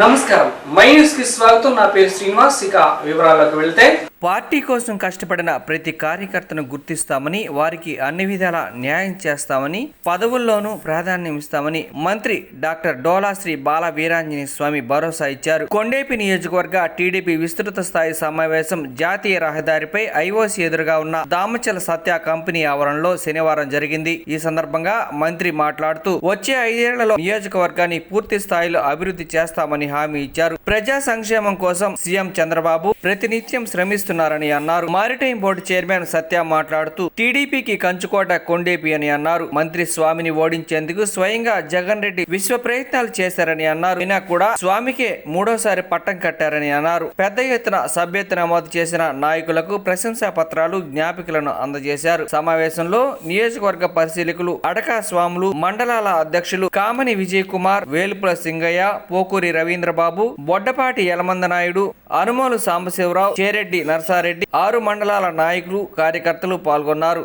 నమస్కారం, my news కి స్వాగతం. నా పేరు శ్రీనివాస్. ఇక వివరాల్లోకి వెళ్తే, పార్టీ కోసం కష్టపడిన ప్రతి కార్యకర్తను గుర్తిస్తామని, వారికి అన్ని విధాల న్యాయం చేస్తామని, పదవుల్లోనూ ప్రాధాన్యం ఇస్తామని మంత్రి డాక్టర్ డోలాశ్రీ బాల వీరాంజనేయ స్వామి భరోసా ఇచ్చారు. కొండేపి నియోజకవర్గ టీడీపీ విస్తృత స్థాయి సమావేశం జాతీయ రహదారిపై ఐఓసీ ఎదురుగా ఉన్న దామచల సత్య కంపెనీ ఆవరణలో శనివారం జరిగింది. ఈ సందర్భంగా మంత్రి మాట్లాడుతూ వచ్చే 5 ఏళ్లలో నియోజకవర్గాన్ని పూర్తి స్థాయిలో అభివృద్ధి చేస్తామని హామీ ఇచ్చారు. ప్రజా సంక్షేమం కోసం సీఎం చంద్రబాబు ప్రతినిత్యం శ్రమిస్తున్నారని అన్నారు. మారిటైమ్ బోర్డు చైర్మన్ సత్య మాట్లాడుతూ టీడీపీకి కంచుకోట కొండేపి అని అన్నారు. మంత్రి స్వామిని ఓడించేందుకు స్వయంగా జగన్ రెడ్డి విశ్వ ప్రయత్నాలు చేశారని అన్నారు. అయినా కూడా స్వామికే 3వ పట్టం కట్టారని అన్నారు. పెద్ద ఎత్తున సభ్యత నమోదు చేసిన నాయకులకు ప్రశంసా పత్రాలు, జ్ఞాపికలను అందజేశారు. సమావేశంలో నియోజకవర్గ పరిశీలకులు అడకా స్వాములు, మండలాల అధ్యక్షులు కామని విజయ్ కుమార్, వేలుపుల సింగయ్య, పోకూరి రవీంద్రబాబు, బొడ్డపాటి యలమంద నాయుడు, అనుమోలు సాంబశివరావు, చేరెడ్డి నర్సారెడ్డి, 6 మండలాల నాయకులు, కార్యకర్తలు పాల్గొన్నారు.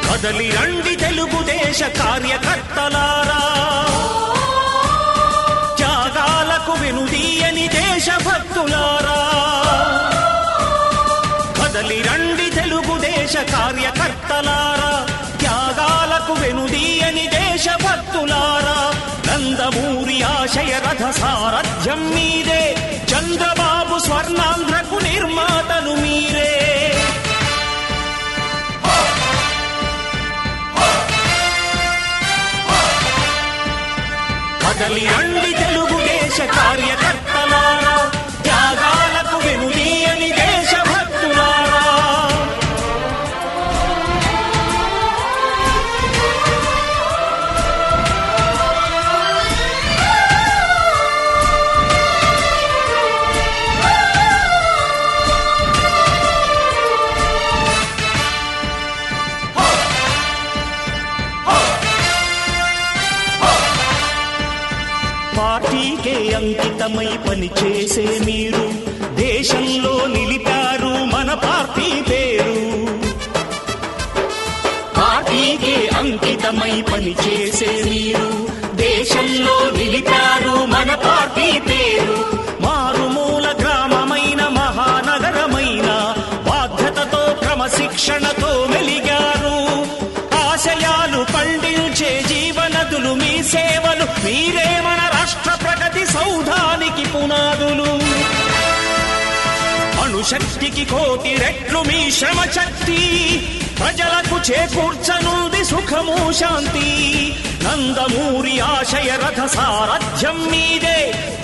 కదలి రండి తెలుగుదేశ కార్యకర్తలారా, త్యాగాలకు వెనుదీయని దేశభక్తులారా. కదలి రండి తెలుగుదేశ కార్యకర్తలారా, త్యాగాలకు వెనుదీయని దేశభక్తులారా. నందమూరి ఆశయ రథ సారథ్యం మీదే, చంద్రబాబు స్వర్ణాంధ్రకు నిర్మాతలు మీరే. కదలి రండి తెలుగుదేశ కార్యకర్తలారా, త్యాగాలకు వెనుదీయని దేశభక్తులారా. పార్టీకే అంకితమై పనిచేసే మీరు దేశంలో నిలిపారు మన పార్టీ పేరు. పార్టీకే అంకితమై పనిచేసే మీరు దేశంలో నిలిపారు మన పార్టీ పేరు. మారుమూల గ్రామమైన మహానగరమైన బాధ్యతతో క్రమశిక్షణతో మెలిగారు. ఆశయాలు పండించే జీవనదులు మీ సేవలు, మీరే మన రాష్ట్ర ప్రగతి సౌధానికి పునాదులు. అణుశక్తికి 1,000,000 రెట్లు మీ శ్రమ శక్తి, ప్రజలకు చేకూర్చనుంది సుఖము శాంతి. నందమూరి ఆశయ రథ సారథ్యం మీదే,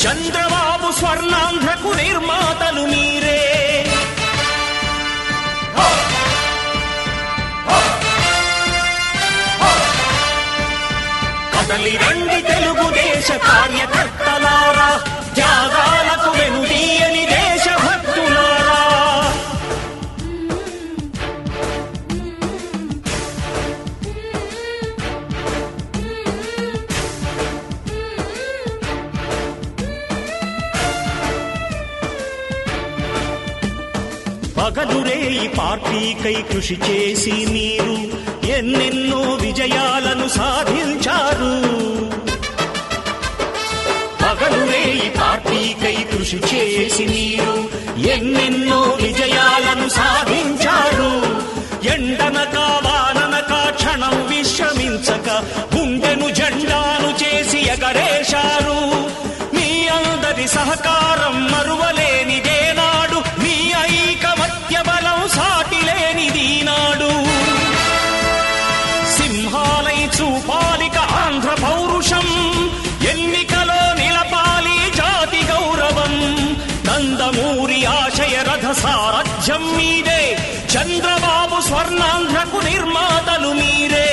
చంద్రబాబు స్వర్ణాంధ్రకు నిర్మాతలు మీరే. కదలి రండి తెలుగుదేశ కార్యకర్తలారా, త్యాగాలకు వెనుదీయని దేశభక్తులారా. పగలురేయి పార్టీకై కృషి చేసి మీరు ఎన్నెన్నో విజయాలను సాధించారు. పగలురేయి పార్టీకై కృషి చేసి మీరు ఎన్నెన్నో విజయాలను సాధించారు. ఎండనక వాననక క్షణం విశ్రమించక గుండెను జెండాను చేసి ఎగరేశారు. మీ అందరి సహకారం మరువలేనిదేనాడు, మీ ఐకమత్య బలం సాటిలేనిదీనాడు. సింహాలై చూపాలిక ఆంధ్ర పౌరుషం, ఎన్నికలో నిలపాలి జాతి గౌరవం. నందమూరి ఆశయ రథ సారథ్యం మీదే, చంద్రబాబు స్వర్ణాంధ్రకు నిర్మాతలు మీరే.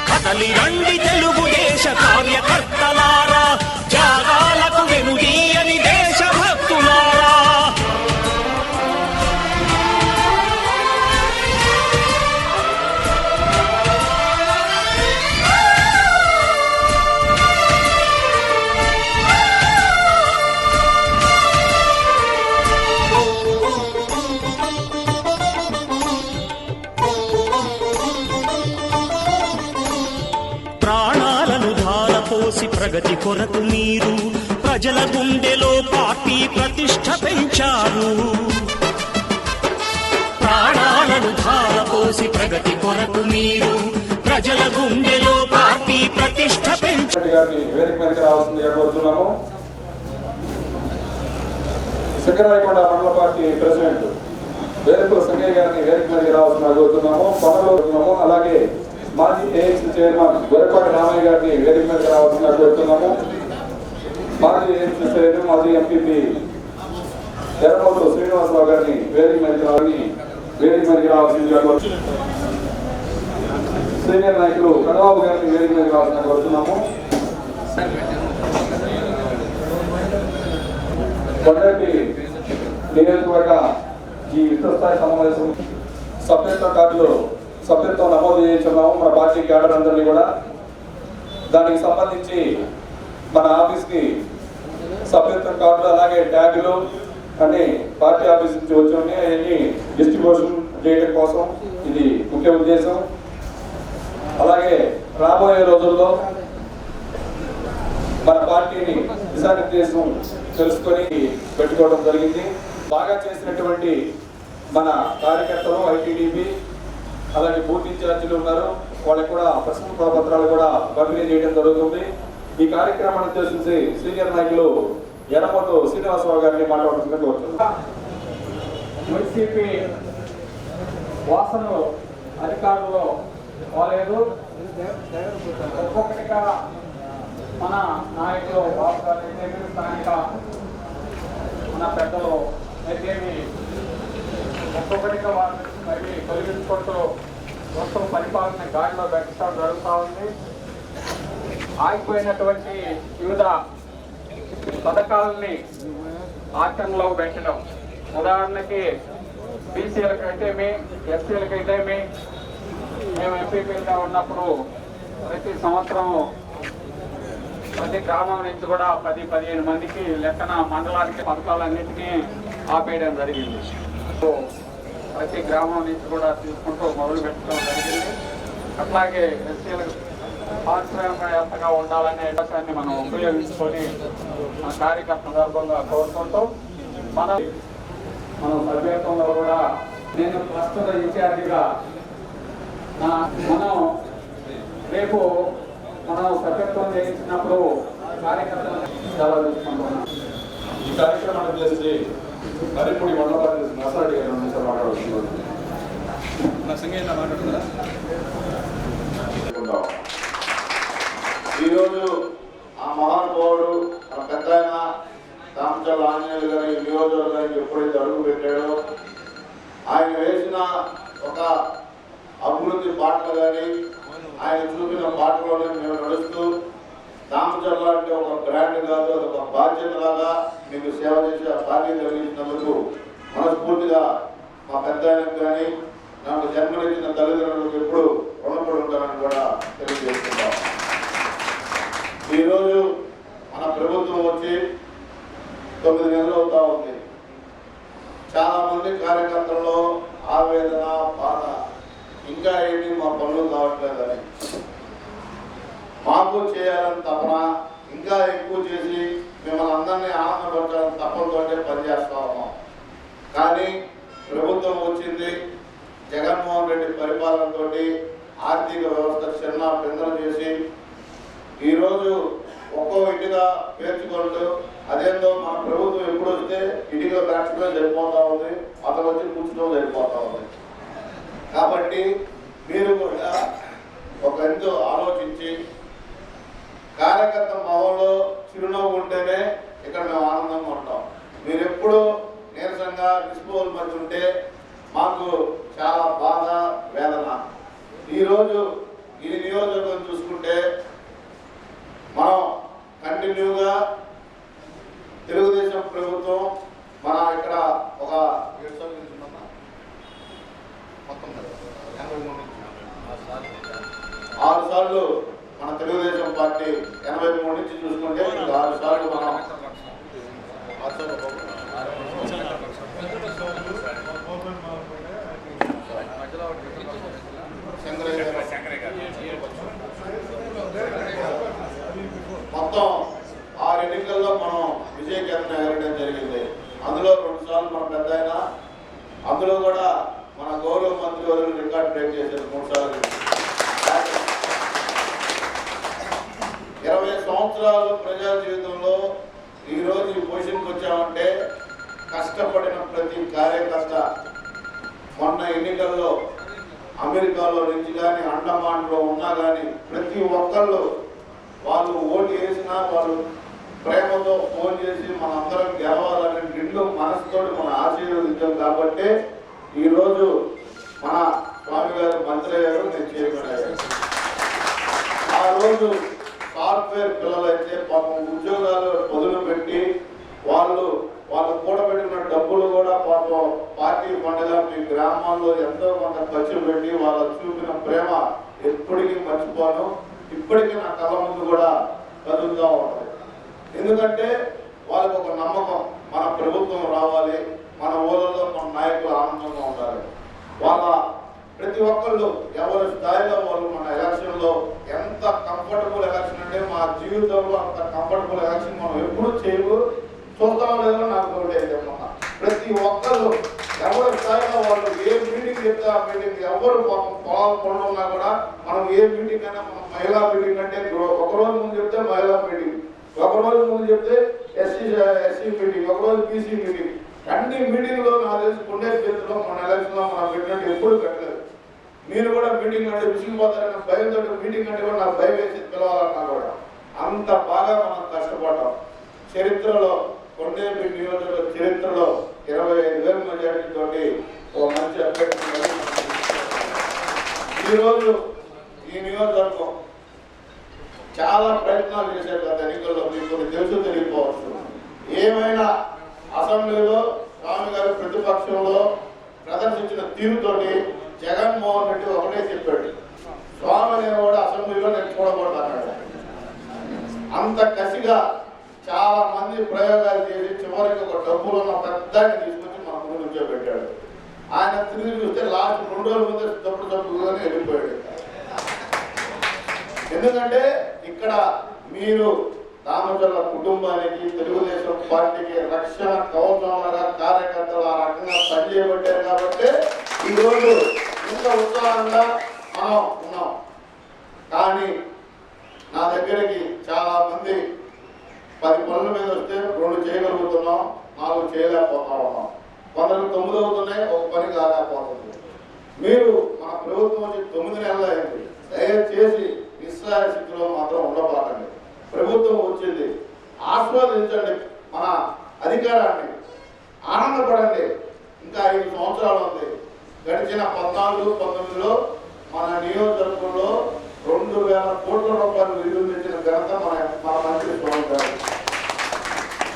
కదలి రండి తెలుగుదేశ కార్యకర్తలారా, త్యాగాలకు వెనుదీయని దేశభక్తులారా. ప్రగతి కొరకు మీరు ప్రజల గుండెలో పార్టీ ప్రతిష్ట పెంచారు. ప్రాణాలను ధారపోసి ప్రగతి కొరకు మీరు ప్రజల గుండెలో పార్టీ ప్రతిష్ట పెంచారు. శంకరాయకొండ మండల పార్టీ ప్రెసిడెంట్ వేరుకుల సంగయ్య గారిని వేదిక మీదకి రావాల్సిన కోరుతున్నాము. అలాగే మాజీ ఏఎంసీ చైర్మన్ గొర్రెపాటి రామయ్య గారిని వేదిక మీదకి రావాల్సిన కోరుతున్నాము. మాజీ ఏఎంసీ చైర్మన్ మాజీ ఎంపీపీ ఎర్రమూరు శ్రీనివాసరావు గారిని వేదిక మీదకి రావాల్సిందిగా కోరుతున్నాము. సీనియర్ నాయకులు కన్నబాబు గారిని వేదిక మీదకి రావాల్సిన కోరుతున్నాము. కొండరెడ్డి నియోజకవర్గ ఈ విస్తృతస్థాయి సమావేశం సభ్యత్వం నమోదు చేయించున్నాము. మన పార్టీ క్యాడర్ అందరినీ కూడా దానికి సంబంధించి మన ఆఫీస్కి సభ్యత్వం కార్డులు అలాగే ట్యాగులు అన్ని పార్టీ ఆఫీస్ నుంచి వచ్చి ఉన్నాయి. అవన్నీ డిస్ట్రిబ్యూషన్ చేయడం కోసం ఇది ముఖ్య ఉద్దేశం. అలాగే రాబోయే రోజుల్లో మన పార్టీని దిశానిర్దేశం తెలుసుకొని పెట్టుకోవడం జరిగింది. బాగా చేసినటువంటి మన కార్యకర్తలు ఐటీడీపీ అలాగే బూత్ ఇన్ఛార్జీలు ఉన్నారు. వాళ్ళకి కూడా ప్రశ్న పత్రాలు కూడా పంపిణీ చేయడం జరుగుతుంది. ఈ కార్యక్రమాన్ని ఉద్దేశించి సీనియర్ నాయకులు ఎర్రమూరు శ్రీనివాసరావు గారిని మాట్లాడుతుందని కోరుతున్నాం. వైసీపీ వాసనలు అధికారులు పోలేదు. ఒక్కొక్కటిగా మన నాయకులు బాబు గారు అయితే స్థానిక మన పెద్దలు అయితే ఒక్కొక్కటిగా వారిని తొలగించుకుంటూ మొత్తం పరిపాలన గాడిలో పెట్టడం జరుగుతూ ఉంది. ఆగిపోయినటువంటి వివిధ పథకాలని ఆచరణలో పెట్టడం, ఉదాహరణకి బీసీలకు అయితేమి ఎస్సీలకు అయితేమి మేము ఎంపీపీగా ఉన్నప్పుడు ప్రతి సంవత్సరం ప్రతి గ్రామం నుంచి కూడా 10-15 మందికి లెక్కన మండలానికి పథకాలన్నింటినీ ఆపేయడం జరిగింది. ప్రతి గ్రామం నుంచి కూడా తీసుకుంటూ మొదలు పెట్టడం జరిగింది. అట్లాగే ఎస్సీలకు పారిశ్రామికవేత్తగా ఉండాలనే అవకాశాన్ని మనం ఉపయోగించుకొని మన కార్యక్రమ సందర్భంగా కోరుకుంటూ మన సభ్యత్వంలో కూడా నేను ప్రస్తుత ఇన్ఛార్జిగా మనం రేపు సభ్యత్వం చేయించినప్పుడు కార్యకర్తలను చాలా తీసుకుంటున్నాం. ఈ కార్యక్రమాన్ని చేసి మరిపూడి మండల పార్టీ నర్సారెడ్డి గారు మాట్లాడుతున్నారు. ఈరోజు ఆ మహానుభావుడు మన పెద్ద రామచంద్ర ఆంజనేయులు గారి నియోజకవర్గానికి ఎప్పుడైతే అడుగు పెట్టాడో ఆయన వేసిన ఒక అభివృద్ధి బాటలు కానీ ఆయన చూపిన బాటలోనే మేము నడుస్తూ రామచంద్ర అంటే ఒక బ్రాండ్ కాదు, అది ఒక బాధ్యత లాగా మీకు సేవ చేసి ఆ బాధ్యత కలిగించినందుకు మనస్ఫూర్తిగా మా పెద్ద ఆయనకు కానీ నాకు జన్మనిచ్చిన తల్లిదండ్రులకు ఎప్పుడు రుణపడి ఉంటారని కూడా తెలియజేస్తున్నాం. ఈరోజు మన ప్రభుత్వం వచ్చి 9 నెలలు అవుతా ఉంది. చాలా మంది కార్యకర్తల్లో ఆవేదన, బాధ, ఇంకా ఏంటి మా పనులు కావట్లేదని, మాకు చేయాలని తపన, ఇంకా ఎక్కువ చేసి మిమ్మల్ని అందరినీ ఆనందపరచాలని తపనతోటే పనిచేస్తా ఉన్నాం. కానీ ప్రభుత్వం వచ్చింది, జగన్మోహన్ రెడ్డి పరిపాలనతో ఆర్థిక వ్యవస్థ చిన్న పిందన చేసి ఈరోజు ఒక్కో ఇటుగా పేర్చుకుంటూ అదేందో మన ప్రభుత్వం ఎప్పుడు వస్తే ఇటుగా ఫ్యాక్టరీలో సరిపోతా ఉంది, అతను వచ్చి కూర్చులో సరిపోతా ఉంది. కాబట్టి మీరు కూడా ఒక ఎంతో ఆలోచించి కార్యకర్త మొహంలో చిరునవ్వు ఉంటేనే ఇక్కడ మేము ఆనందంగా ఉంటాం. మీరు ఎప్పుడు నీరసంగా డిస్పోజల్ మధ్య ఉంటే మాకు చాలా బాధ, వేదన. ఈరోజు ఈ నియోజకవర్గం చూసుకుంటే మనం కంటిన్యూగా తెలుగుదేశం ప్రభుత్వం మన ఇక్కడ ఒక 6 సార్లు మన తెలుగుదేశం పార్టీ 83 నుంచి చూసుకుంటే 6 సార్లు మనం మొత్తం అందులో కూడా మన గౌరవ మంత్రి వర్యులు రికార్డ్ బ్రేక్ చేశారు 3 సార్లు. 20 సంవత్సరాలు ప్రజా జీవితంలో ఈరోజు ఈ పొజిషన్కి వచ్చామంటే కష్టపడిన ప్రతి కార్యకర్త మొన్న ఎన్నికల్లో అమెరికాలో నుంచి కానీ అండమాన్లో ఉన్నా కానీ ప్రతి ఒక్కళ్ళు వాళ్ళు ఓటు వేసినా వాళ్ళు ప్రేమతో ఫోన్ చేసి మనందరం గెలవాలని నిండు మనసుతో మన ఆశీర్వదించాం. కాబట్టి ఈరోజు మన స్వామి గారు మంత్రి గారు నేను చేయబడ్డారు. ఆ రోజు సాఫ్ట్వేర్ పిల్లలైతే పాపం ఉద్యోగాలు మొదలు పెట్టి వాళ్ళు కూడబెట్టిన డబ్బులు కూడా పాపం పార్టీ పండుగ మీ గ్రామాల్లో ఎంతో కొంత ఖర్చు పెట్టి వాళ్ళ చూపిన ప్రేమ ఎప్పటికీ మర్చిపోను. ఇప్పటికీ నా కళ్ళ ముందు కూడా కదులుతూ ఉంటుంది. ఎందుకంటే వాళ్ళకి ఒక నమ్మకం, మన ప్రభుత్వం రావాలి, మన ఊళ్ళలో మన నాయకులు ఆనందంగా ఉండాలి. వాళ్ళ ప్రతి ఒక్కళ్ళు ఎవరి స్థాయిలో వాళ్ళు మన ఎలక్షన్లో ఎంత కంఫర్టబుల్ ఎలక్షన్ అంటే మా జీవితంలో అంత కంఫర్టబుల్ ఎలక్షన్ మనం ఎప్పుడు చూస్తామో లేదో నాకు ఒకటి. ప్రతి ఒక్కళ్ళు ఎవరి స్థాయిలో వాళ్ళు ఏ మీటింగ్ చెప్తే ఆ మీటింగ్ ఎవరు పొలాలు పనులు ఉన్నా కూడా మనం ఏ మీటింగ్ అయినా మనం మహిళా మీటింగ్ అంటే ఒకరోజు ముందు చెప్తే మహిళా మీటింగ్, ఒకరోజు ముందు చెప్తే ఎస్సీ మీటింగ్, ఒకరోజు బీసీ మీటింగ్, అన్ని మీటింగ్లో నాకు తెలిసి కొండే చేతిలో మన ఎలక్షన్లో మనం పెట్టినట్టు ఎప్పుడు పెట్టలేదు. మీరు కూడా మీటింగ్ అంటే విసిగిపోతారని భయంతో మీటింగ్ అంటే కూడా నాకు భయం వేసి పిలవాలన్నా కూడా అంత బాగా మనం కష్టపడ్డాం. చరిత్రలో కొండేపల్లి నియోజకవర్గ చరిత్రలో 25,000 మెజారిటీ తోటి ఒక మంచి అభ్యర్థి. ఈరోజు ఈ నియోజకవర్గం చాలా ప్రయత్నాలు చేశారు గత ఎన్నికల్లో. మీకు తెలుసు తెలియకపోవచ్చు. ఏమైనా అసెంబ్లీలో స్వామి గారు ప్రతిపక్షంలో ప్రదర్శించిన తీరుతోటి జగన్మోహన్ రెడ్డి ఒకటే చెప్పాడు, స్వామి అనేవాడు అసెంబ్లీలో నేను చూడకూడదు. అంత కసిగా చాలా మంది ప్రయోగాలు చేసి చివరికి ఒక డబ్బులు ఉన్న పెద్దాన్ని తీసుకొచ్చి మన ముందు కూర్చోబెట్టాడు. ఆయన తిరిగి చూస్తే లాస్ట్ 2 రోజుల ముందే తప్పుడుగానే వెళ్ళిపోయాడు. ఎందుకంటే ఇక్కడ మీరు రామచంద్ర కుటుంబానికి తెలుగుదేశం పార్టీకి రక్షణ కవచంగా కార్యకర్తలు ఆ రకంగా పనిచేయబట్టారు. కాబట్టి ఈరోజు ఇంత ఉత్సాహంగా మనం ఉన్నాం. కానీ నా దగ్గరికి చాలా మంది 10 పనుల మీద వస్తే 2 చేయగలుగుతున్నాం, 4 చేయలేకపోతా ఉన్నాం. కొందరు 9 అవుతున్నాయి, ఒక పని కాలేకపోతుంది. మీరు మన ప్రభుత్వం వచ్చి 9 నెలలు అయింది. దయచేసి నిస్సహాయ స్థితిలో మాత్రం ఉండబాకండి. ప్రభుత్వం వచ్చింది, ఆస్వాదించండి మన అధికారాన్ని, ఆనందపడండి. ఇంకా 5 సంవత్సరాలు ఉంది. గడిచిన 14-19లో మన నియోజకవర్గంలో 2,000 కోట్ల రూపాయలు విడుదల చేసిన ఘనత మన మంత్రి స్వామి గారు.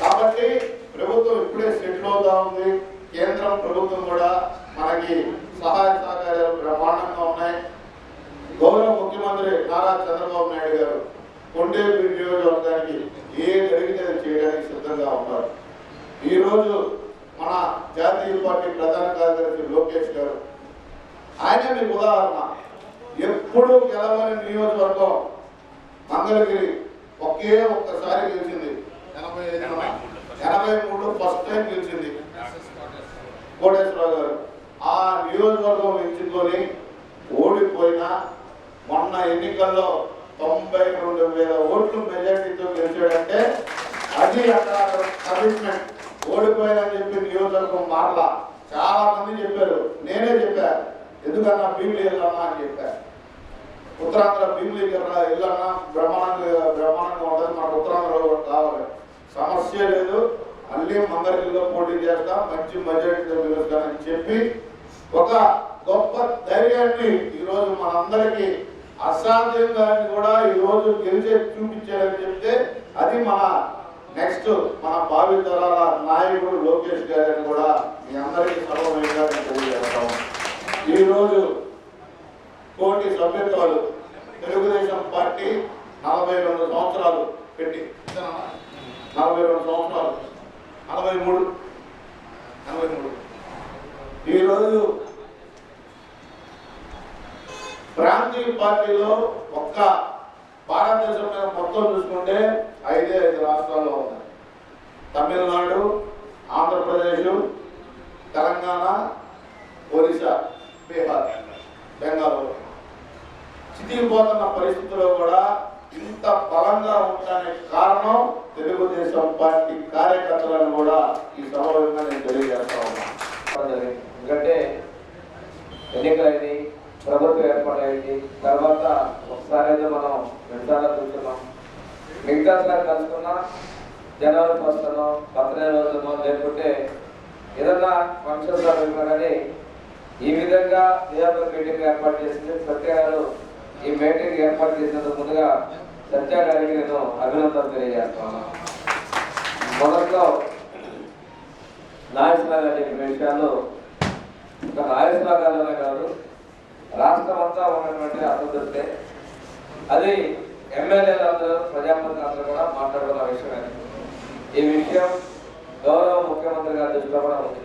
కాబట్టి ప్రభుత్వం ఇప్పుడే సెటిల్ అవుతా ఉంది. కేంద్రం ప్రభుత్వం కూడా మనకి సహాయ సహకారాలు బ్రహ్మాండంగా ఉన్నాయి. గౌరవ ముఖ్యమంత్రి నారా చంద్రబాబు నాయుడు గారు కొండేపల్లి నియోజకవర్గానికి ఏది అడిగితే చేయడానికి సిద్ధంగా ఉన్నారు. ఈరోజు మన జాతీయ పార్టీ ప్రధాన కార్యదర్శి లోకేష్ గారు, ఆయనే మీకు ఉదాహరణ. ఎప్పుడు గెలవని నియోజకవర్గం మంగళగిరి ఒక్కసారి గెలిచింది. 83 ఫస్ట్ టైం గెలిచింది కోటేశ్వరరావు గారు. ఆ నియోజకవర్గం ఎంచుకొని ఓడిపోయినా మొన్న ఎన్నికల్లో 92,000 ఓట్లు మెజార్టీతో గెలిచాడంటే అది అక్కడ కమిట్మెంట్. ఓడిపోయానని చెప్పి నియోజకవర్గం మారలా. చాలా మంది చెప్పారు, నేనే చెప్పాను, ఎందుకన్నా భీమిలి వెళ్ళన్నా అని చెప్పారు. ఉత్తరాంధ్ర భీమిలికి వెళ్ళన్నా బ్రహ్మాండంగా ఉంటుంది, మనకు ఉత్తరాంధ్ర కావాలి, సమస్య లేదు, మళ్ళీ మంగళగిరిలో పోటీ చేస్తాం, మంచి మెజారిటీతో గెలుస్తానని చెప్పి ఒక గొప్ప ధైర్యాన్ని ఈరోజు మనందరికీ అసాధ్యంగా కూడా ఈరోజు గెలిచే చూపించారని చెప్తే అది మన నెక్స్ట్ మన భావితరాల నాయకుడు లోకేష్ గారిని కూడా మీ అందరికీ సర్వమయంగా తెలియజేస్తాం. ఈరోజు కోటి సభ్యత్వాలు తెలుగుదేశం పార్టీ 42 సంవత్సరాలు పెట్టి 42 సంవత్సరాలు 43 ఈరోజు ప్రాంతీయ పార్టీలో ఒక్క భారతదేశం మీద మొత్తం చూసుకుంటే 5 రాష్ట్రాల్లో ఉన్నాయి. తమిళనాడు, ఆంధ్రప్రదేశ్, తెలంగాణ, ఒరిస్సా, బీహార్, బెంగాళూరు చితికిపోతున్న పరిస్థితుల్లో కూడా ఇంత బలంగా ఉండడానికి కారణం తెలుగుదేశం పార్టీ కార్యకర్తలను కూడా ఈ సమావేశంగా నేను తెలియజేస్తా ఉన్నాను. ఎందుకంటే ఎన్నికలైంది, ప్రభుత్వం ఏర్పాటైంది, తర్వాత ఒకసారి అయితే మనం విడతలో కూర్చున్నాం. మిగతా సార్ కలుసుకున్నా జనవరి వస్తానో 15 రోజులనో లేకుంటే ఏదన్నా ఫంక్షన్స్ వెళ్ళినా కానీ ఈ విధంగా నియోజకవర్గ మీటింగ్ ఏర్పాటు చేసింది. సత్య గారు ఈ మీటింగ్ ఏర్పాటు చేసినందుకు ముందుగా సత్య గారికి నేను అభినందనలు తెలియజేస్తాను. మొదట్లో నాగేశ్వరరావు గారి చెప్పిన విషయాలు ఒక నాగేశ్వరరావు గారిలోనే కాదు, రాష్ట్రం అంతా ఉన్నటువంటి అభివృద్ధి అది ఎమ్మెల్యేలు అందరూ ప్రజాప్రతినిధులు అందరూ కూడా మాట్లాడుకున్న విషయమే. ఈ విషయం గౌరవ ముఖ్యమంత్రి గారి దృష్టిలో కూడా ఉంది.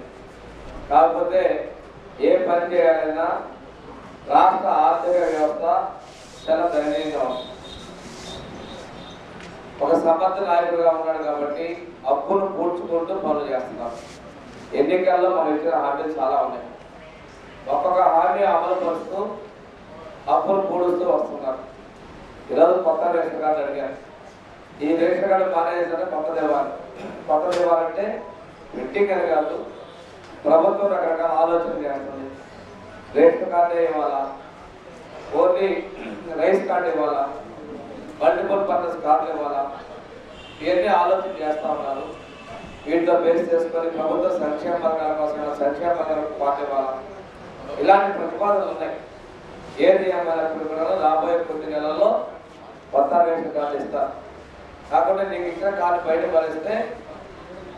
కాకపోతే ఏ పని చేయాలన్నా రాష్ట్ర ఆర్థిక వ్యవస్థ చాలా దయనీయంగా ఉంది. ఒక సమర్థ నాయకుడిగా ఉన్నాడు కాబట్టి అప్పును పూడ్చుకుంటూ పనులు చేస్తున్నాం. ఎన్నికల్లో మనం ఇచ్చిన హామీలు చాలా ఉన్నాయి. ఒక్కొక్క హామీ అమలు పరుస్తూ అప్పులు పూడుస్తూ వస్తున్నారు. ఈరోజు కొత్త రేషన్ కార్డు అడిగారు. ఈ రేషన్ కార్డు మానేసారే కొత్తది ఇవ్వాలి. కొత్తది ఇవ్వాలంటే ప్రింటింగ్ అని కాదు, ప్రభుత్వం రకరకాల ఆలోచన చేస్తుంది. రేషన్ కార్డే ఇవ్వాలా, ఓన్లీ రైస్ కార్డు ఇవ్వాలా, మల్టిపుల్ పర్పస్ కార్డులు ఇవ్వాలా, ఇవన్నీ ఆలోచన చేస్తూ ఉన్నారు. వీటితో బేస్ చేసుకొని ప్రభుత్వ సంక్షేమ పథకాల కోసం సంక్షేమ పథకాలకు పాటు ఇవ్వాలా, ఇలాంటి ప్రతిపాదనలు ఉన్నాయి. ఏది ఏమైనప్పుడు కూడా రాబోయే కొద్ది నెలల్లో కొత్త రేషన్ కార్డు ఇస్తారు. కాకుండా నీకు ఇచ్చిన కార్డు బయట పడిస్తే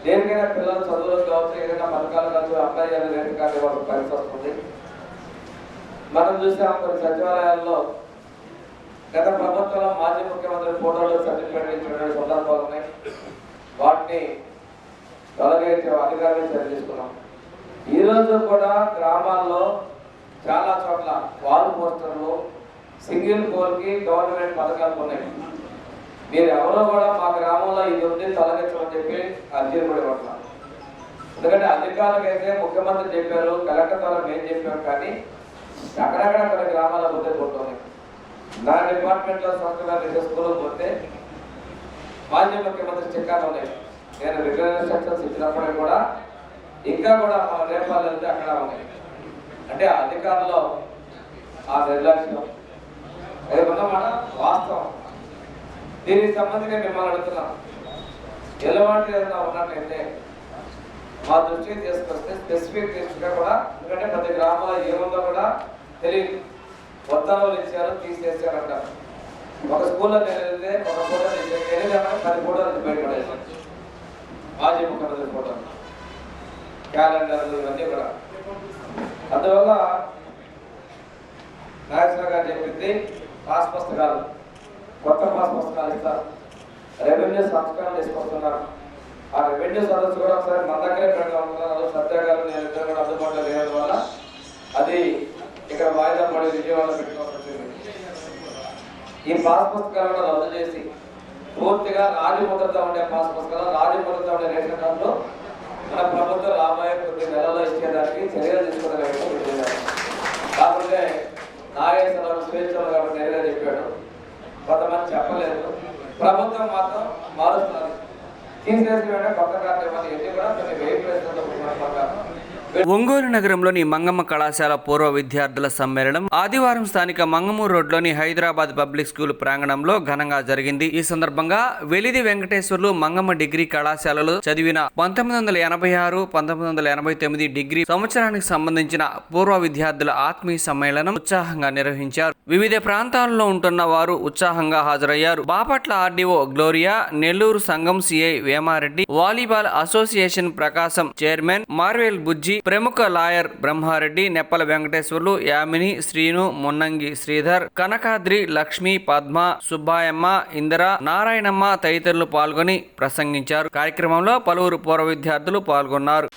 దేనికైనా పిల్లలు చదువులకు కావచ్చు, ఏదైనా పథకాలు కావచ్చు, అప్లై చేయాలి, రేషన్ కార్డు ఇవ్వాల్సిన పరిస్థితి వస్తుంది. మనం చూసాం కొన్ని సచివాలయాల్లో గత ప్రభుత్వంలో మాజీ ముఖ్యమంత్రి ఫోటోలు సర్టిఫికేట్ ఇచ్చిన సందర్భాలు ఉన్నాయి. వాటిని తొలగించే అధికారులు చర్య తీసుకున్నాం. ఈ రోజు కూడా గ్రామాల్లో చాలా చోట్ల వాల్ పోస్టర్లు, సింగిల్ పోల్కి గవర్నమెంట్ పథకాలు ఉన్నాయి. మీరు ఎవరో కూడా మా గ్రామంలో ఇది ఉంది తొలగించమని చెప్పి అర్జీలు కూడా ఇవ్వట్లేదు. ఎందుకంటే అధికారులకైతే ముఖ్యమంత్రి చెప్పారు, కలెక్టర్ ద్వారా మేము చెప్పాం, కానీ అక్కడక్కడ కొన్ని గ్రామాల్లో పోతే పోతుంది. నా డిపార్ట్మెంట్లో సంస్థ స్కూల్లో పోతే మాజీ ముఖ్యమంత్రి చిక్కాలు ఉన్నాయి. నేను రెగ్యులర్ ఇన్స్ట్రక్షన్స్ ఇచ్చినప్పుడు కూడా ఇంకా కూడా మన నేపాల్ వెళ్తే అక్కడ ఉన్నాయి. అంటే అధికారులు ఆ నిర్లక్ష్యం ఏమన్నమాట వాస్తవం. దీనికి సంబంధించి మిమ్మల్ని అడుగుతున్నాం, ఎలాంటి ఏదైనా ఉన్నట్లయితే మా దృష్టికి తీసుకొస్తే స్పెసిఫిక్ లిస్ట్గా కూడా, ఎందుకంటే ప్రతి గ్రామంలో ఏముందో కూడా తెలియదు. ఉత్తర్వులు ఇచ్చారు, తీసేసారంటారు. ఒక స్కూల్లో తెలియదే ఒక ఫోటో తెలియదేమో 10 ఫోటోలు బయటపడేసారు. మాజీ ముఖ్యమంత్రి ఫోటోలు, క్యాలెండర్లు, ఇవన్నీ కూడా. అందువల్ల నాగేశ్వర గారు చెప్పింది పాస్ పుస్తకాలు, కొత్త పాస్ పుస్తకాలు ఇస్తారు. రెవెన్యూ సంస్కరణ తీసుకొస్తున్నారు. ఆ రెవెన్యూ సదస్సు కూడా ఒకసారి మన దగ్గరే పెడతాం. సత్య గారు నేను ఇద్దరు కూడా అందుబాటులో లేని వల్ల అది ఇక్కడ వాయిదా పడి విజయవాడలో పెట్టుకోవాల్సి వచ్చింది. ఈ పాస్ పుస్తకాలను రద్దు చేసి పూర్తిగా రాజముద్రతో ఉండే పాస్ పుస్తకాలు, రాజముద్రతో ఉండే రేషన్ కార్డులు మన ప్రభుత్వం రాబోయే కొద్ది నెలలో ఇచ్చేదానికి చర్యలు తీసుకోవడం. కాకపోతే నాగేశ్వరరావు స్వేచ్ఛలు కాబట్టి నేరుగా చెప్పాడు, కొంతమంది చెప్పలేదు. ప్రభుత్వం మాత్రం మారుస్తున్నారు. తీసేసి వెంటనే కొత్త కార్డు ఇవ్వాలి. ఎన్ని కూడా కొన్ని వెయ్యి ప్రశ్నలు. ఒంగోలు నగరంలోని మంగమ్మ కళాశాల పూర్వ విద్యార్థుల సమ్మేళనం ఆదివారం స్థానిక మంగమూరు రోడ్లోని హైదరాబాద్ పబ్లిక్ స్కూల్ ప్రాంగణంలో ఘనంగా జరిగింది. ఈ సందర్భంగా వెలిది వెంకటేశ్వర్లు మంగమ్మ డిగ్రీ కళాశాలలో చదివిన 1986, 1989 డిగ్రీ సంవత్సరానికి సంబంధించిన పూర్వ విద్యార్థుల ఆత్మీయ సమ్మేళనం ఉత్సాహంగా నిర్వహించారు. వివిధ ప్రాంతాల్లో ఉంటున్న వారు ఉత్సాహంగా హాజరయ్యారు. బాపట్ల ఆర్డీఓ గ్లోరియా, నెల్లూరు సంఘం సిఐ వేమారెడ్డి, వాలీబాల్ అసోసియేషన్ ప్రకాశం చైర్మన్ మార్వేల్ బుజ్జి, ప్రముఖ లాయర్ బ్రహ్మారెడ్డి, నెప్పల వెంకటేశ్వర్లు, యామిని, శ్రీను, మున్నంగి శ్రీధర్, కనకాద్రి, లక్ష్మి, పద్మ, సుబ్బాయమ్మ, ఇందిర, నారాయణమ్మ తదితరులు పాల్గొని ప్రసంగించారు. కార్యక్రమంలో పలువురు పూర్వ విద్యార్థులు పాల్గొన్నారు.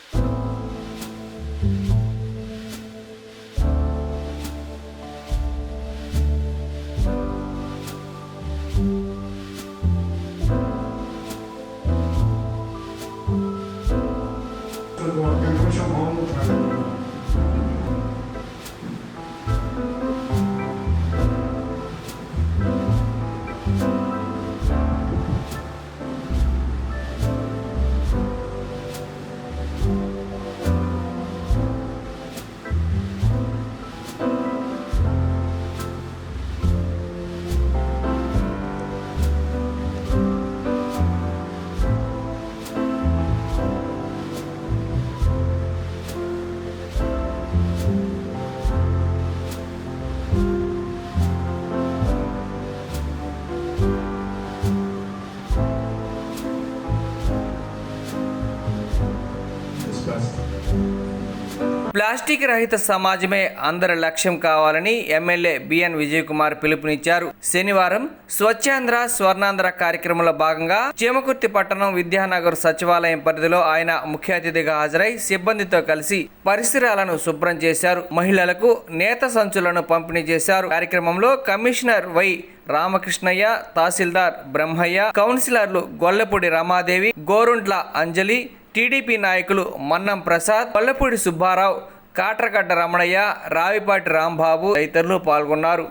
ప్లాస్టిక్ రహిత సమాజమే అందరి లక్ష్యం కావాలని ఎమ్మెల్యే బిఎన్ విజయ్ కుమార్ పిలుపునిచ్చారు. శనివారం స్వచ్ఛాంధ్ర స్వర్ణాంధ్ర కార్యక్రమంలో భాగంగా చీమకుర్తి పట్టణం విద్యానగర్ సచివాలయం పరిధిలో ఆయన ముఖ్య అతిథిగా హాజరై సిబ్బందితో కలిసి పరిసరాలను శుభ్రం చేశారు. మహిళలకు నేత సంచులను పంపిణీ చేశారు. కార్యక్రమంలో కమిషనర్ వై రామకృష్ణయ్య, తహసీల్దార్ బ్రహ్మయ్య, కౌన్సిలర్లు గొల్లపూడి రమాదేవి, గోరుంట్ల అంజలి, టీడీపీ నాయకులు మన్నం ప్రసాద్, కొల్లపూడి సుబ్బారావు, కాట్రగడ్డ రమణయ్య, రావిపాటి రాంబాబు తదితరులు పాల్గొన్నారు.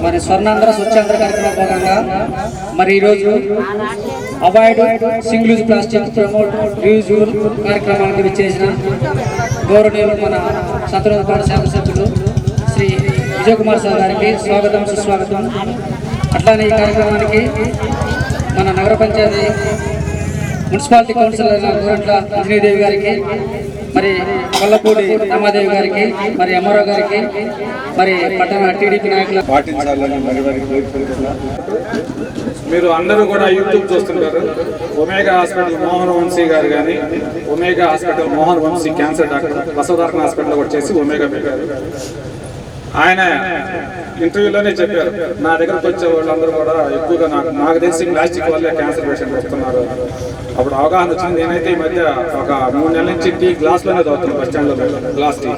మరి స్వర్ణాంధ్ర స్వచ్ఛాంధ్ర కార్యక్రమంలో భాగంగా మరి ఈరోజు avoid single use plastic promote reuse కార్యక్రమానికి విచ్చేసిన గౌరవనీయులు మన సత్యనారాయణ శాసనసభ్యులు శ్రీ విజయ్ కుమార్ సార్ గారికి స్వాగతం సుస్వాగతం. అట్లానే ఈ కార్యక్రమానికి మన నగర పంచాయతీ మున్సిపాలిటీ కౌన్సిలర్ గోరంట్ల అంజనీదేవి గారికి, మరి కొల్లపూడి రమాదేవి గారికి, మరి ఎంఆర్ఓ గారికి, మరి పట్టణ టీడీపీ నాయకులు పాటించాలని మీరు అందరూ కూడా యూట్యూబ్ చూస్తుంటారు. ఒమేగా హాస్పిటల్ మోహన్ వంశీ గారు కానీ, Omega hospital Mohan Vamshi cancer doctor Basavatarakam hospital కూడా చేసి ఒమేగా పెట్టారు. ఆయన ఇంటర్వ్యూలోనే చెప్పారు, నా దగ్గరకు వచ్చే వాళ్ళందరూ కూడా ఎక్కువగా నాకు తెలిసి ప్లాస్టిక్ వల్లే క్యాన్సర్ పేషెంట్ వస్తున్నారు. అప్పుడు అవగాహన వచ్చింది. నేనైతే ఈ మధ్య ఒక 3 నెలల నుంచి టీ గ్లాస్లోనే తాగుతున్నాను, బస్ స్టాండ్లో గ్లాస్ టీ.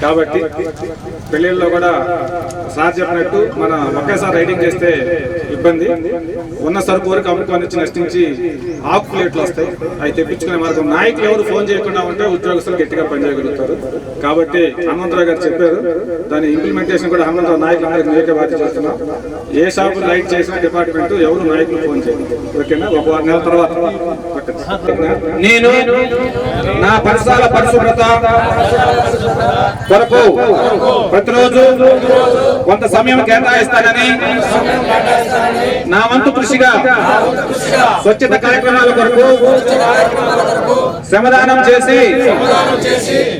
కాబట్టి పెళ్ళిళ్ళలో కూడా సార్ చెప్పినట్టు మనం ఒకేసారి రైడింగ్ చేస్తే ఇబ్బంది. ఉన్న సరుకు వరకు అమ్ముకొని నష్టించి ఆఫ్ ప్లేట్లు వస్తాయి, అవి తెప్పించుకునే మార్గం. నాయకులు ఎవరు ఫోన్ చేయకుండా ఉంటే ఉద్యోగస్తులు గట్టిగా పనిచేయగలుగుతారు. కాబట్టి హనుమంతరావు గారు చెప్పారు, దాని ఇంప్లిమెంటేషన్ కూడా హనుమంతరావు నాయకులందరికీ నేకే బాధ్యత చేస్తున్నాం. ఏ షాపు లైట్ చేసిన డిపార్ట్మెంట్ ఎవరు నాయకులు ఫోన్ చేయండి, ఓకేనా? ఒక 1 నెల తర్వాత నేను నా పరిసరాల పరిశుభ్రత కొరకు ప్రతిరోజు కొంత సమయం కేటాయిస్తానని, నా వంతు కృషిగా స్వచ్ఛత కార్యక్రమాల కొరకు శ్రమదానం చేసి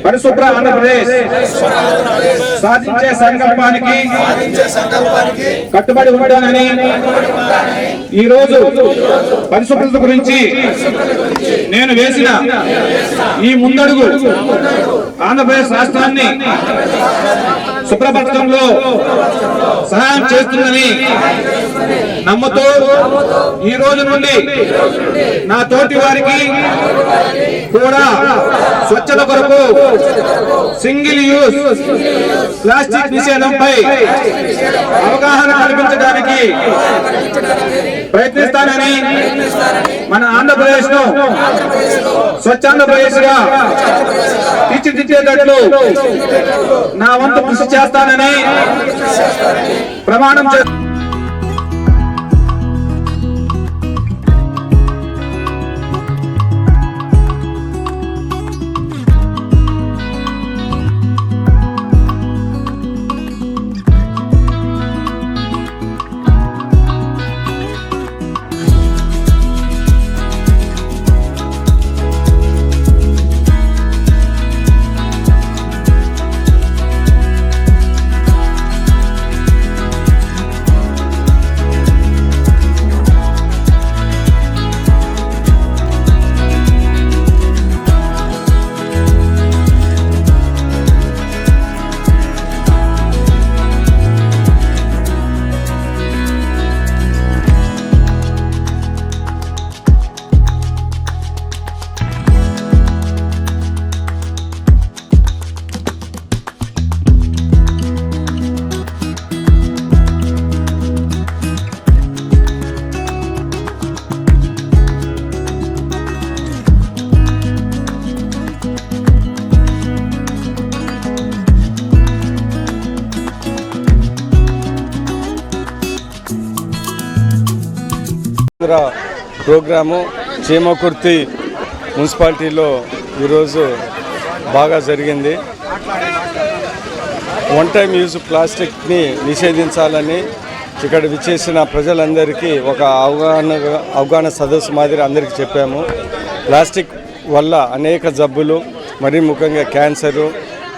పరిశుభ్ర ఆంధ్రప్రదేశ్ సాధించే సంకల్పానికి కట్టుబడి ఉంటానని, ఈ రోజు పరిశుభ్రత గురించి నేను వేసిన ఈ ముందడుగు ఆంధ్రప్రదేశ్ రాష్ట్రాన్ని శుభ్రపరచడంలో సహాయం చేస్తుందని నమ్ముతూ ఈ రోజు నుండి నా తోటి వారికి కూడా స్వచ్ఛత కొరకు సింగిల్ యూజ్ ప్లాస్టిక్ నిషేధంపై అవగాహన కల్పించడానికి ప్రయత్నిస్తానని, మన ఆంధ్రప్రదేశ్ ను స్వచ్ఛాంధ్రప్రదేశ్ గా తీర్చిదిద్దేటట్లు నా వంతు కృషి చేస్తానని ప్రమాణం చేస్తాను. ప్రోగ్రాము చీమకుర్తి మున్సిపాలిటీలో ఈరోజు బాగా జరిగింది. వన్ టైం యూజ్ ప్లాస్టిక్ని నిషేధించాలని ఇక్కడ విచ్చేసిన ప్రజలందరికీ ఒక అవగాహన సదస్సు మాదిరి అందరికీ చెప్పాము. ప్లాస్టిక్ వల్ల అనేక జబ్బులు, మరీ ముఖ్యంగా క్యాన్సరు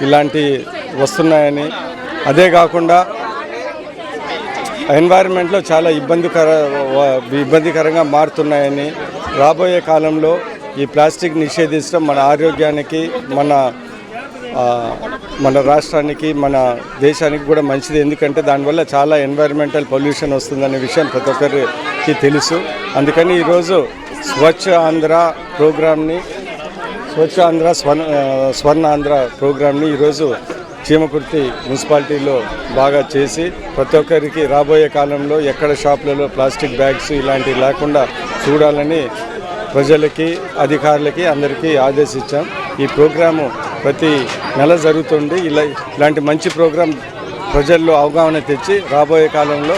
ఇలాంటివి వస్తున్నాయని, అదే కాకుండా ఎన్వైరన్మెంట్లో చాలా ఇబ్బందికరంగా మారుతున్నాయని, రాబోయే కాలంలో ఈ ప్లాస్టిక్ నిషేధించడం మన ఆరోగ్యానికి, మన రాష్ట్రానికి, మన దేశానికి కూడా మంచిది. ఎందుకంటే దానివల్ల చాలా ఎన్వైరన్మెంటల్ పొల్యూషన్ వస్తుందనే విషయం ప్రతి ఒక్కరికి తెలుసు. అందుకని ఈరోజు స్వచ్ఛ ఆంధ్ర ప్రోగ్రామ్ని, స్వచ్ఛ ఆంధ్ర స్వర్ణ ఆంధ్ర ప్రోగ్రామ్ని ఈరోజు చీమకుర్తి మున్సిపాలిటీలో బాగా చేసి ప్రతి ఒక్కరికి రాబోయే కాలంలో ఎక్కడ షాపులలో ప్లాస్టిక్ బ్యాగ్స్ ఇలాంటివి లేకుండా చూడాలని ప్రజలకి, అధికారులకి అందరికీ ఆదేశించాం. ఈ ప్రోగ్రాము ప్రతి నెల జరుగుతుంది. ఇలాంటి మంచి ప్రోగ్రాం ప్రజల్లో అవగాహన తెచ్చి రాబోయే కాలంలో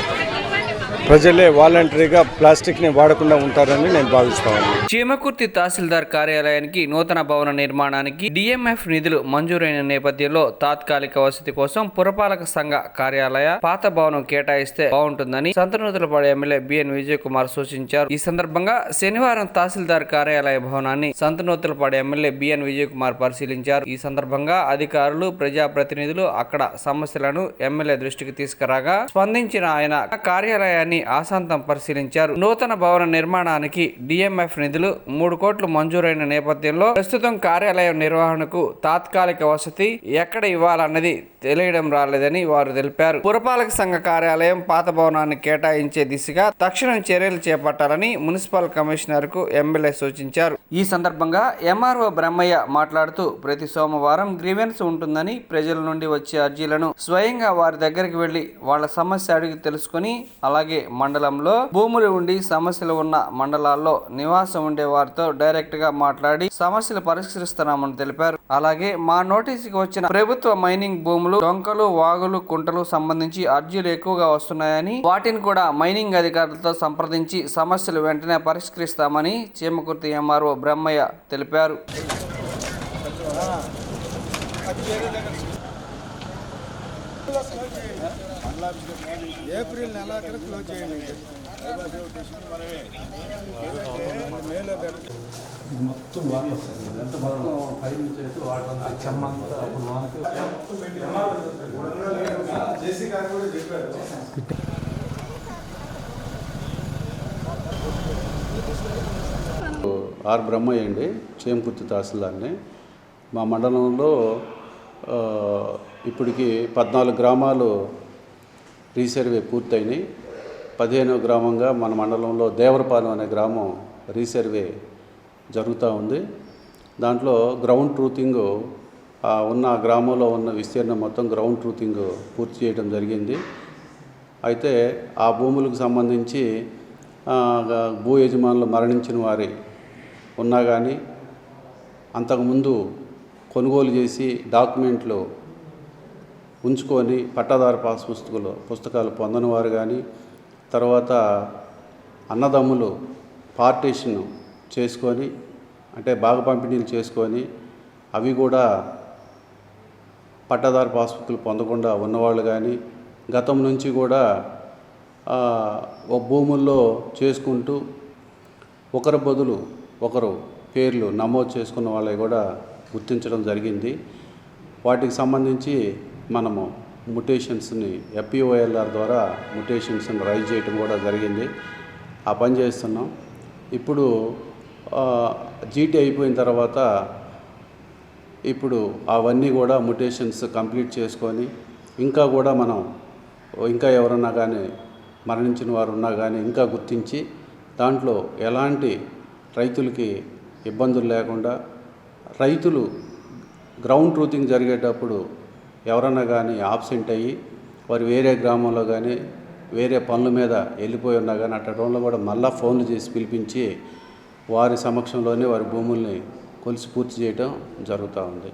ప్రజలే వాలంటరీగా ప్లాస్టిక్ని వాడకుండా ఉంటారని నేను భావిస్తాను. చీమకుర్తి తహసీల్దార్ కార్యాలయానికి నూతన భవన నిర్మాణానికి డిఎంఎఫ్ నిధులు మంజూరైన నేపథ్యంలో తాత్కాలిక వసతి కోసం పురపాలక సంఘ కార్యాలయ పాత భవనం కేటాయిస్తే బాగుంటుందని సంతనూతలపాడు ఎమ్మెల్యే బిఎన్ విజయ్ కుమార్ సూచించారు. ఈ సందర్భంగా శనివారం తహసీల్దార్ కార్యాలయ భవనాన్ని సంతనూతలపాడు ఎమ్మెల్యే బిఎన్ విజయ్ కుమార్ పరిశీలించారు. ఈ సందర్భంగా అధికారులు, ప్రజాప్రతినిధులు అక్కడ సమస్యలను ఎమ్మెల్యే దృష్టికి తీసుకురాగా స్పందించిన ఆయన కార్యాలయాన్ని ఆశాంతం పరిశీలించారు. నూతన భవన నిర్మాణానికి డిఎంఎఫ్ నిధులు 3 కోట్లు మంజూరైన నేపథ్యంలో ప్రస్తుతం కార్యాలయం నిర్వహణకు తాత్కాలిక వసతి ఎక్కడ ఇవ్వాలన్నది తెలియడం రాలేదని వారు తెలిపారు. పురపాలక సంఘ కార్యాలయం పాత భవనాన్ని కేటాయించే దిశగా తక్షణం చర్యలు చేపట్టాలని మున్సిపల్ కమిషనర్ కు ఎమ్మెల్యే సూచించారు. ఈ సందర్భంగా ఎంఆర్ఓ బ్రహ్మయ్య మాట్లాడుతూ ప్రతి సోమవారం గ్రీవెన్స్ ఉంటుందని, ప్రజల నుండి వచ్చే అర్జీలను స్వయంగా వారి దగ్గరికి వెళ్లి వాళ్ళ సమస్య అడిగి తెలుసుకుని, అలాగే మండలంలో భూములు ఉండి సమస్యలు ఉన్న మండలాల్లో నివాసం ఉండే వారితో డైరెక్ట్ గా మాట్లాడి సమస్యలు పరిష్కరిస్తున్నామని తెలిపారు. అలాగే మా నోటీసుకి వచ్చిన ప్రభుత్వ మైనింగ్ భూములు, డొంకలు, వాగులు, కుంటలు సంబంధించి అర్జీలు ఎక్కువగా వస్తున్నాయని, వాటిని కూడా మైనింగ్ అధికారులతో సంప్రదించి సమస్యలు వెంటనే పరిష్కరిస్తామని చీమకుర్తి ఎంఆర్ఓ బ్రహ్మయ్య తెలిపారు. ఏప్రిల్ నెలాఖరు క్లోజ్ చేయండి. మొత్తం వాటర్ వస్తుంది. ఎంత మొత్తం 5 నుంచి అయితే వాటర్ చెమ్మంతా అప్పుడు వానకి జేసీ గారు కూడా చెప్పారు. ఆర్ బ్రహ్మయ్య అండి, చీమకుర్తి తహసీల్దార్ని. మా మండలంలో ఇప్పటికి 14 గ్రామాలు రీసర్వే పూర్తయినాయి. 15వ గ్రామంగా మన మండలంలో దేవరపాలెం అనే గ్రామం రీసర్వే జరుగుతూ ఉంది. దాంట్లో గ్రౌండ్ ట్రూతింగ్ ఉన్న గ్రామంలో ఉన్న విస్తీర్ణం మొత్తం గ్రౌండ్ ట్రూతింగ్ పూర్తి చేయడం జరిగింది. అయితే ఆ భూములకు సంబంధించి భూ యజమానులు మరణించిన వారి ఉన్నా కానీ, అంతకుముందు కొనుగోలు చేసి డాక్యుమెంట్లు ఉంచుకొని పట్టాదారు పాస్ పుస్తకాలు పొందని వారు కానీ, తర్వాత అన్నదమ్ములు పార్టీషన్ చేసుకొని, అంటే భాగ పంపిణీలు చేసుకొని అవి కూడా పట్టాదారు పాస్బుక్లు పొందకుండా ఉన్నవాళ్ళు కానీ, గతం నుంచి కూడా భూముల్లో చేసుకుంటూ ఒకరి బదులు ఒకరు పేర్లు నమోదు చేసుకున్న వాళ్ళవి కూడా గుర్తించడం జరిగింది. వాటికి సంబంధించి మనము ముటేషన్స్ని FPOLR ద్వారా ముటేషన్స్ని రైజ్ చేయడం కూడా జరిగింది. ఆ పని చేస్తున్నాం. ఇప్పుడు GT అయిపోయిన తర్వాత ఇప్పుడు అవన్నీ కూడా ముటేషన్స్ కంప్లీట్ చేసుకొని, ఇంకా కూడా మనం ఇంకా ఎవరన్నా కానీ మరణించిన వారు ఉన్నా కానీ ఇంకా గుర్తించి, దాంట్లో ఎలాంటి రైతులకి ఇబ్బందులు లేకుండా, రైతులు గ్రౌండ్ ట్రూతింగ్ జరిగేటప్పుడు ఎవరన్నా కానీ ఆబ్సెంట్ అయ్యి వారు వేరే గ్రామంలో కానీ వేరే పనుల మీద వెళ్ళిపోయి ఉన్నా కానీ అట్టడంలో కూడా మళ్ళా ఫోన్లు చేసి పిలిపించి వారి సమక్షంలోనే వారి భూముల్ని కొలిసి పూర్తి చేయడం జరుగుతూ ఉంది.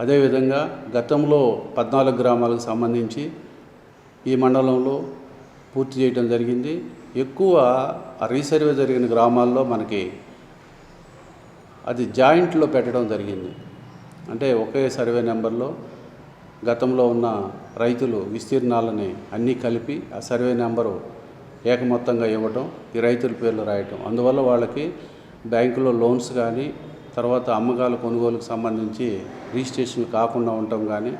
అదేవిధంగా గతంలో 14 గ్రామాలకు సంబంధించి ఈ మండలంలో పూర్తి చేయడం జరిగింది. ఎక్కువ రీసర్వే జరిగిన గ్రామాల్లో మనకి అది జాయింట్లో పెట్టడం జరిగింది. అంటే ఒకే సర్వే నెంబర్లో గతంలో ఉన్న రైతులు విస్తీర్ణాలని అన్నీ కలిపి ఆ సర్వే నెంబరు ఏకమొత్తంగా ఇవ్వటం, ఈ రైతుల పేర్లు రాయటం. అందువల్ల వాళ్ళకి బ్యాంకులో లోన్స్ కానీ, తర్వాత అమ్మకాల కొనుగోలుకు సంబంధించి రిజిస్ట్రేషన్ కాకుండా ఉండటం కానీ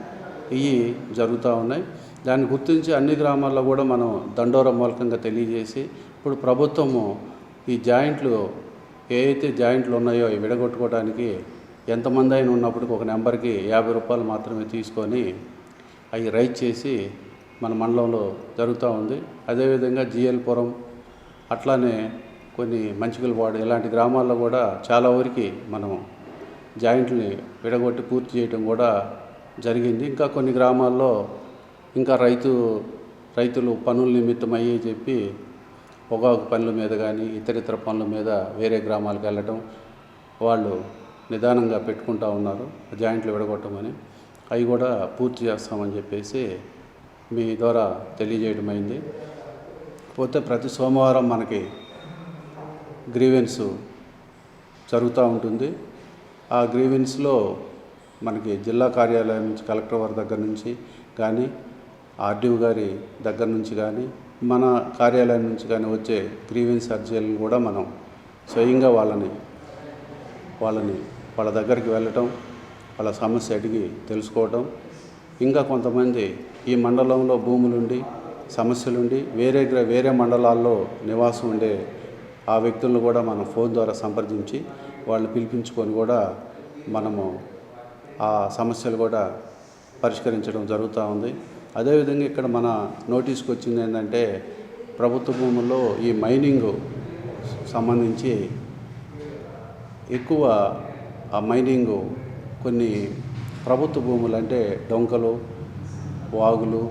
ఇవి జరుగుతూ ఉన్నాయి. దాన్ని గుర్తించి అన్ని గ్రామాల్లో కూడా మనం దండోర మూలకంగా తెలియజేసి ఇప్పుడు ప్రభుత్వము ఈ జాయింట్లు ఏవైతే జాయింట్లు ఉన్నాయో అవి విడగొట్టుకోవడానికి ఎంతమంది అయినా ఉన్నప్పటికీ ఒక నెంబర్కి 50 రూపాయలు మాత్రమే తీసుకొని అవి రైట్ చేసి మన మండలంలో జరుగుతూ ఉంది. అదేవిధంగా జిఎల్పురం అట్లానే కొన్ని మంచికలపాడు ఇలాంటి గ్రామాల్లో కూడా చాలా వరకు మనం జాయింట్ని విడగొట్టి పూర్తి చేయడం కూడా జరిగింది. ఇంకా కొన్ని గ్రామాల్లో ఇంకా రైతులు పనుల నిమిత్తం అయ్యి చెప్పి పొగాకు పనుల మీద కానీ ఇతర పనుల మీద వేరే గ్రామాలకు వెళ్ళటం, వాళ్ళు నిదానంగా పెట్టుకుంటూ ఉన్నారు జాయింట్లు విడగొట్టమని. అవి కూడా పూర్తి చేస్తామని చెప్పేసి మీ ద్వారా తెలియజేయడం అయింది. పోతే ప్రతి సోమవారం మనకి గ్రీవెన్స్ జరుగుతూ ఉంటుంది. ఆ గ్రీవెన్స్లో మనకి జిల్లా కార్యాలయం నుంచి కలెక్టర్ వారి దగ్గర నుంచి కానీ, ఆర్డీఓ గారి దగ్గర నుంచి కానీ, మన కార్యాలయం నుంచి కానీ వచ్చే గ్రీవెన్స్ అర్జీలను కూడా మనం స్వయంగా వాళ్ళ దగ్గరికి వెళ్ళటం, వాళ్ళ సమస్య అడిగి తెలుసుకోవటం. ఇంకా కొంతమంది ఈ మండలంలో భూములుండి సమస్యలుండి వేరే మండలాల్లో నివాసం ఉండే ఆ వ్యక్తులను కూడా మనం ఫోన్ ద్వారా సంప్రదించి వాళ్ళు పిలిపించుకొని కూడా మనము ఆ సమస్యలు కూడా పరిష్కరించడం జరుగుతూ ఉంది. అదేవిధంగా ఇక్కడ మన నోటీస్కి వచ్చింది ఏంటంటే ప్రభుత్వ భూముల్లో ఈ మైనింగ్ సంబంధించి ఎక్కువ ఆ మైనింగ్ కొన్ని ప్రభుత్వ భూములు అంటే డొంకలు, వాగులు,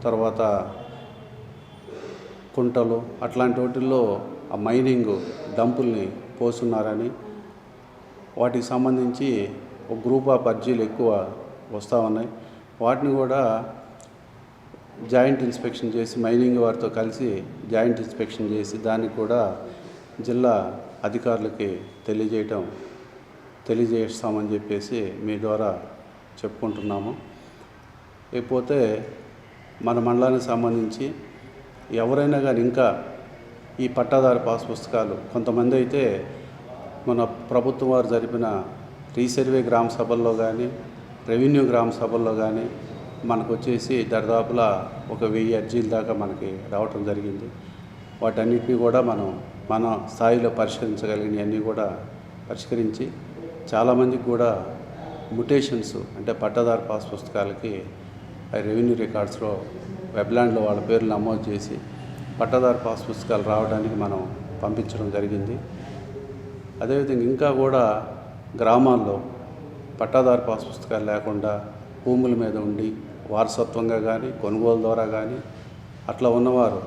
తర్వాత కుంటలు అట్లాంటి వాటిల్లో ఆ మైనింగ్ డంపుల్ని పోస్తున్నారని, వాటికి సంబంధించి ఒక గ్రూప్ ఆఫ్ అర్జీలు ఎక్కువ వస్తూ ఉన్నాయి. వాటిని కూడా జాయింట్ ఇన్స్పెక్షన్ చేసి మైనింగ్ వారితో కలిసి జాయింట్ ఇన్స్పెక్షన్ చేసి దానికి కూడా జిల్లా అధికారులకి తెలియజేస్తామని చెప్పేసి మీ ద్వారా చెప్పుకుంటున్నాము. లేకపోతే మన మండలానికి సంబంధించి ఎవరైనా కానీ ఇంకా ఈ పట్టాదారు పాస్ పుస్తకాలు కొంతమంది అయితే మన ప్రభుత్వం వారు జరిపిన రీసర్వే గ్రామ సభల్లో కానీ, రెవెన్యూ గ్రామ సభల్లో కానీ మనకు వచ్చేసి దరిదాపులా 1000 అర్జీల దాకా మనకి రావటం జరిగింది. వాటన్నిటినీ కూడా మన స్థాయిలో పరిష్కరించగలిగినవన్నీ కూడా పరిష్కరించి చాలామందికి కూడా మ్యుటేషన్స్ అంటే పట్టాదారు పాస్ పుస్తకాలకి రెవెన్యూ రికార్డ్స్లో వెబ్లాండ్లో వాళ్ళ పేర్లు నమోదు చేసి పట్టాదారు పాస్ పుస్తకాలు రావడానికి మనం పంపించడం జరిగింది. అదేవిధంగా ఇంకా కూడా గ్రామాల్లో పట్టాదారు పాస్ పుస్తకాలు లేకుండా భూముల మీద ఉండి వారసత్వంగా కానీ కొనుగోలు ద్వారా కానీ అట్లా ఉన్నవారు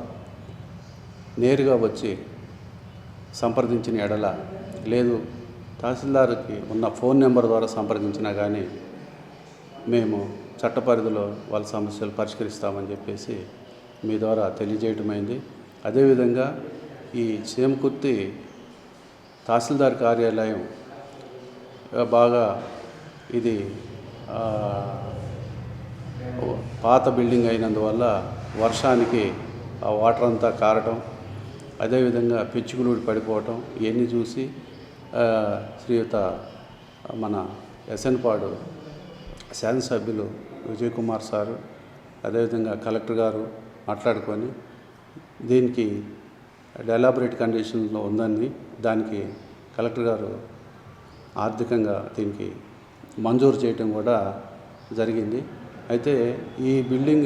నేరుగా వచ్చి సంప్రదించిన ఎడల, లేదు తహసీల్దార్కి ఉన్న ఫోన్ నెంబర్ ద్వారా సంప్రదించినా కానీ మేము చట్ట పరిధిలో వాళ్ళ సమస్యలు పరిష్కరిస్తామని చెప్పేసి మీ ద్వారా తెలియజేయటమైంది. అదేవిధంగా ఈ చేమకుర్తి తహసీల్దార్ కార్యాలయం బాగా ఇది పాత బిల్డింగ్ అయినందువల్ల వర్షానికి ఆ వాటర్ అంతా కారటం, అదేవిధంగా పెచ్చుకులుడి పడిపోవటం ఇవన్నీ చూసి శ్రీయుత మన ఎస్ఎన్పాడు శాసనసభ్యులు విజయ్ కుమార్ సారు, అదేవిధంగా కలెక్టర్ గారు మాట్లాడుకొని దీనికి డెలాబరేట్ కండిషన్లో ఉందని దానికి కలెక్టర్ గారు ఆర్థికంగా దీనికి మంజూరు చేయటం కూడా జరిగింది. అయితే ఈ బిల్డింగ్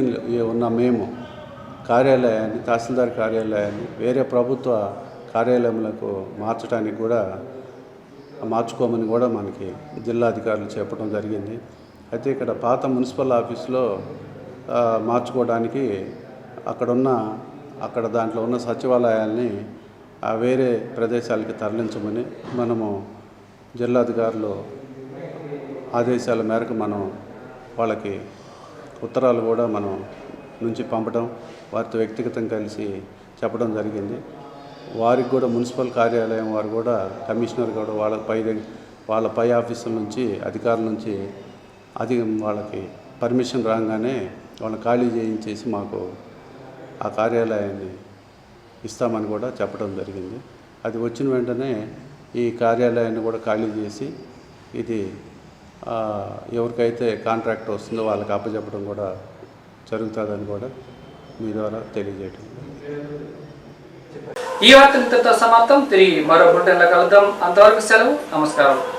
ఉన్న మేము కార్యాలయాన్ని, తహసీల్దార్ కార్యాలయాన్ని వేరే ప్రభుత్వ కార్యాలయములకు మార్చడానికి కూడా మార్చుకోమని కూడా మనకి జిల్లా అధికారులు చెప్పడం జరిగింది. అయితే ఇక్కడ పాత మున్సిపల్ ఆఫీస్లో మార్చుకోవడానికి అక్కడ దాంట్లో ఉన్న సచివాలయాల్ని వేరే ప్రదేశాలకి తరలించమని మనము జిల్లా అధికారులు ఆదేశాల మేరకు మనం వాళ్ళకి ఉత్తరాలు కూడా మనం నుంచి పంపడం, వారితో వ్యక్తిగతంగా కలిసి చెప్పడం జరిగింది. వారికి కూడా మున్సిపల్ కార్యాలయం వారు కూడా, కమిషనర్ కూడా వాళ్ళ పై ఆఫీసుల నుంచి, అధికారుల నుంచి వాళ్ళకి పర్మిషన్ రాగానే వాళ్ళని ఖాళీ చేయించేసి మాకు ఆ కార్యాలయాన్ని ఇస్తామని కూడా చెప్పడం జరిగింది. అది వచ్చిన వెంటనే ఈ కార్యాలయాన్ని కూడా ఖాళీ చేసి ఇది ఎవరికైతే కాంట్రాక్ట్ వస్తుందో వాళ్ళకి అప్పచెప్పడం కూడా జరుగుతుందని కూడా మీ ద్వారా తెలియజేయడం. ఈ వార్త ఇంతటితో సమాప్తం. తిరిగి మరో బులెటిన్లో కలుద్దాం. అంతవరకు సెలవు. నమస్కారం.